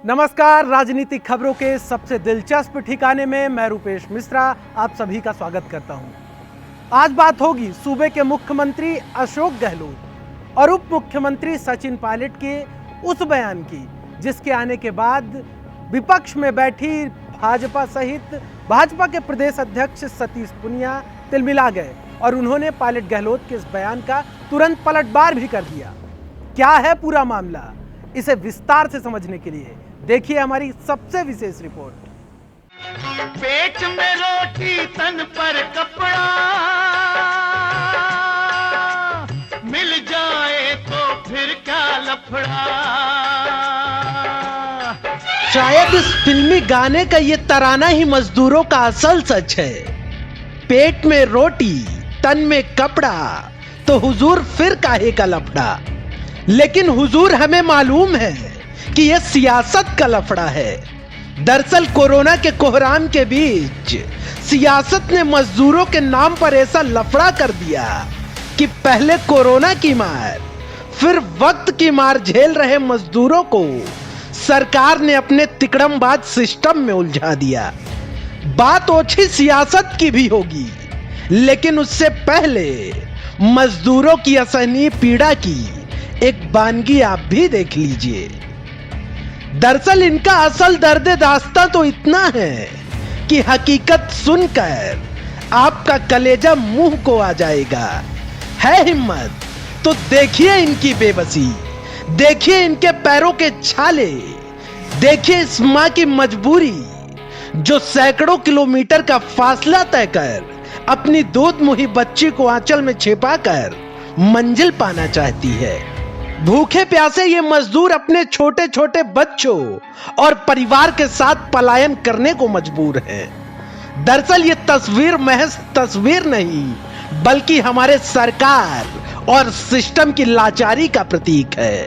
नमस्कार, राजनीतिक खबरों के सबसे दिलचस्प ठिकाने में मैं रूपेश मिश्रा आप सभी का स्वागत करता हूं। आज बात होगी सूबे के मुख्यमंत्री अशोक गहलोत और उप मुख्यमंत्री सचिन पायलट के उस बयान की जिसके आने के बाद विपक्ष में बैठी भाजपा सहित भाजपा के प्रदेश अध्यक्ष सतीश पूनिया तिलमिला गए और उन्होंने पायलट गहलोत के इस बयान का तुरंत पलटवार भी कर दिया। क्या है पूरा मामला, इसे विस्तार से समझने के लिए देखिए हमारी सबसे विशेष रिपोर्ट। पेट में रोटी तन पर कपड़ा मिल जाए तो फिर क्या लफड़ा। शायद इस फिल्मी गाने का ये तराना ही मजदूरों का असल सच है। पेट में रोटी तन में कपड़ा तो हुजूर फिर काहे का लफड़ा। लेकिन हुजूर हमें मालूम है कि यह सियासत का लफड़ा है। दरअसल कोरोना के कोहराम के बीच सियासत ने मजदूरों के नाम पर ऐसा लफड़ा कर दिया कि पहले कोरोना की मार फिर वक्त की मार झेल रहे मजदूरों को सरकार ने अपने तिकड़मबाज सिस्टम में उलझा दिया। बात ओछी सियासत की भी होगी, लेकिन उससे पहले मजदूरों की असहनीय पीड़ा की एक बानगी आप भी देख लीजिए। दरअसल इनका असल दर्द दास्तां तो इतना है कि हकीकत सुनकर आपका कलेजा मुंह को आ जाएगा। है हिम्मत तो देखिए इनकी बेबसी, देखिए इनके पैरों के छाले, देखिए इस मां की मजबूरी जो सैकड़ों किलोमीटर का फासला तय कर अपनी दूध मुही बच्ची को आंचल में छिपाकर मंजिल पाना चाहती है। भूखे प्यासे ये मजदूर अपने छोटे छोटे बच्चों और परिवार के साथ पलायन करने को मजबूर हैं। दरअसल ये तस्वीर महज तस्वीर नहीं बल्कि हमारे सरकार और सिस्टम की लाचारी का प्रतीक है।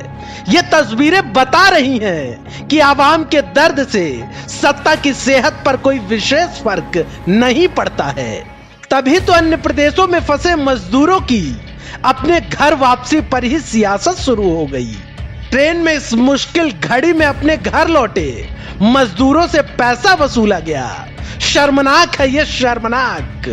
ये तस्वीरें बता रही हैं कि आवाम के दर्द से सत्ता की सेहत पर कोई विशेष फर्क नहीं पड़ता है। तभी तो अन्य प्रदेशों में फंसे मजदूरों की अपने घर वापसी पर ही सियासत शुरू हो गई। ट्रेन में इस मुश्किल घड़ी में अपने घर लौटे मजदूरों से पैसा वसूला गया। शर्मनाक है ये, शर्मनाक।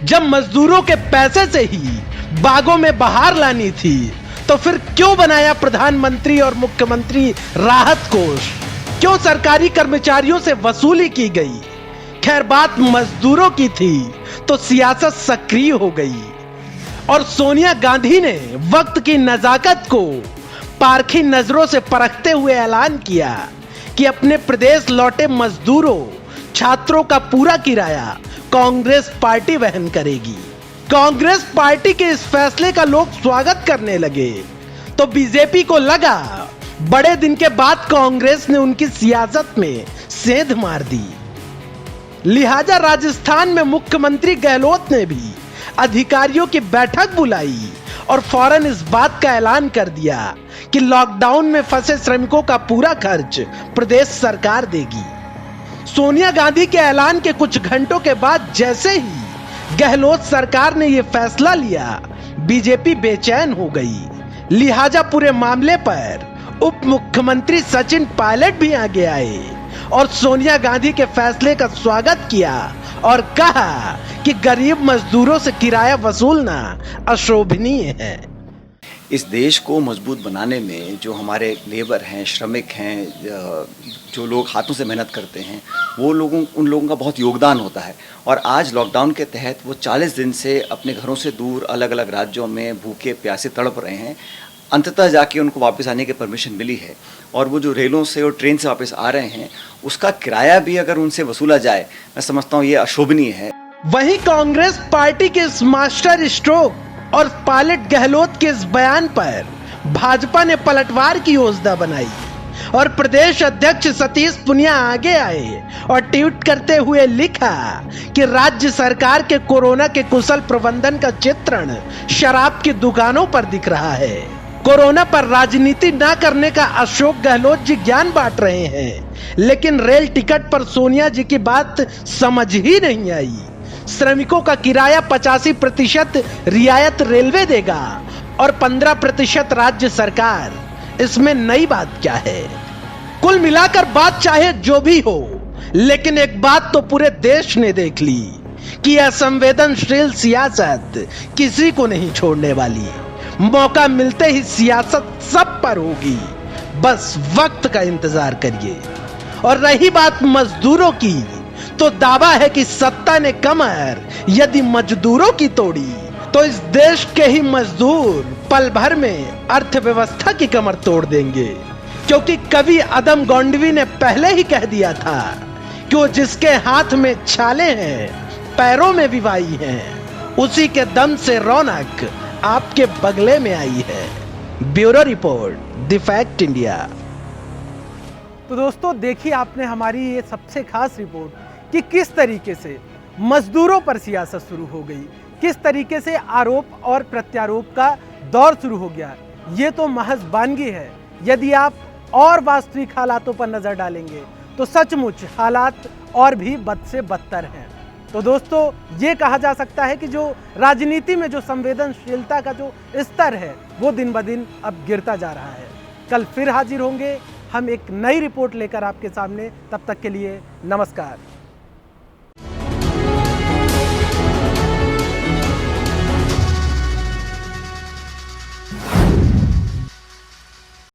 जब मजदूरों के पैसे से ही बागों में बहार लानी थी तो फिर क्यों बनाया प्रधानमंत्री और मुख्यमंत्री राहत कोष, क्यों सरकारी कर्मचारियों से वसूली की गई। खैर बात मजदूरों की थी तो सियासत सक्रिय हो गई और सोनिया गांधी ने वक्त की नजाकत को पारखी नजरों से परखते हुए ऐलान किया कि अपने प्रदेश लौटे मजदूरों छात्रों का पूरा किराया कांग्रेस पार्टी वहन करेगी। कांग्रेस पार्टी के इस फैसले का लोग स्वागत करने लगे तो बीजेपी को लगा बड़े दिन के बाद कांग्रेस ने उनकी सियासत में सेंध मार दी। लिहाजा राजस्थान में मुख्यमंत्री गहलोत ने भी अधिकारियों की बैठक बुलाई और फौरन इस बात का ऐलान कर दिया कि लॉकडाउन में फंसे श्रमिकों का पूरा खर्च प्रदेश सरकार देगी। सोनिया गांधी के ऐलान के कुछ घंटों के बाद जैसे ही गहलोत सरकार ने यह फैसला लिया, बीजेपी बेचैन हो गई। लिहाजा पूरे मामले पर उप मुख्यमंत्री सचिन पायलट भी आगे आए और सोनिया गांधी के फैसले का स्वागत किया और कहा कि गरीब मजदूरों से किराया वसूलना अशोभनीय है। इस देश को मजबूत बनाने में जो हमारे लेबर हैं, श्रमिक हैं, जो लोग हाथों से मेहनत करते हैं, उन लोगों का बहुत योगदान होता है। और आज लॉकडाउन के तहत वो 40 दिन से अपने घरों से दूर अलग अलग राज्यों में भूखे प्यासे तड़प रहे हैं। अंततः जाके उनको वापस आने की परमिशन मिली है और वो जो रेलों से और ट्रेन से वापस आ रहे हैं उसका किराया भी अगर उनसे वसूला जाए, मैं समझता हूँ ये अशोभनीय है। वहीं कांग्रेस पार्टी के इस मास्टर स्ट्रोक और पायलट गहलोत के इस बयान पर भाजपा ने पलटवार की योजना बनाई और प्रदेश अध्यक्ष सतीश पूनिया आगे आए और ट्वीट करते हुए लिखा कि राज्य सरकार के कोरोना के कुशल प्रबंधन का चित्रण शराब की दुकानों पर दिख रहा है। कोरोना पर राजनीति ना करने का अशोक गहलोत जी ज्ञान बांट रहे हैं, लेकिन रेल टिकट पर सोनिया जी की बात समझ ही नहीं आई। श्रमिकों का किराया 85% रियायत रेलवे देगा और 15% राज्य सरकार। इसमें नई बात क्या है? कुल मिलाकर बात चाहे जो भी हो, लेकिन एक बात तो पूरे देश ने देख ली कि यह संवेदनशील सियासत किसी को नहीं छोड़ने वाली। मौका मिलते ही सियासत सब पर होगी, बस वक्त का इंतजार करिए। और रही बात मजदूरों की, तो दावा है कि सत्ता ने कमर यदि मजदूरों की तोड़ी, तो इस देश के ही मजदूर पल भर में अर्थव्यवस्था की कमर तोड़ देंगे। क्योंकि कवि अदम गोंडवी ने पहले ही कह दिया था कि वो जिसके हाथ में छाले हैं, पैरों में विवाई हैं, उसी के दम से रौनक आपके बगले में आई है। Bureau report, the fact India. तो दोस्तों, देखिए आपने हमारी ये सबसे खास रिपोर्ट कि किस तरीके से मजदूरों पर सियासत शुरू हो गई, किस तरीके से आरोप और प्रत्यारोप का दौर शुरू हो गया। ये तो महज वानगी है। यदि आप और वास्तविक हालातों पर नजर डालेंगे तो सचमुच हालात और भी बद से बदतर हैं। तो दोस्तों, ये कहा जा सकता है कि जो राजनीति में जो संवेदनशीलता का जो स्तर है वो दिन ब दिन अब गिरता जा रहा है। कल फिर हाजिर होंगे हम एक नई रिपोर्ट लेकर आपके सामने। तब तक के लिए नमस्कार।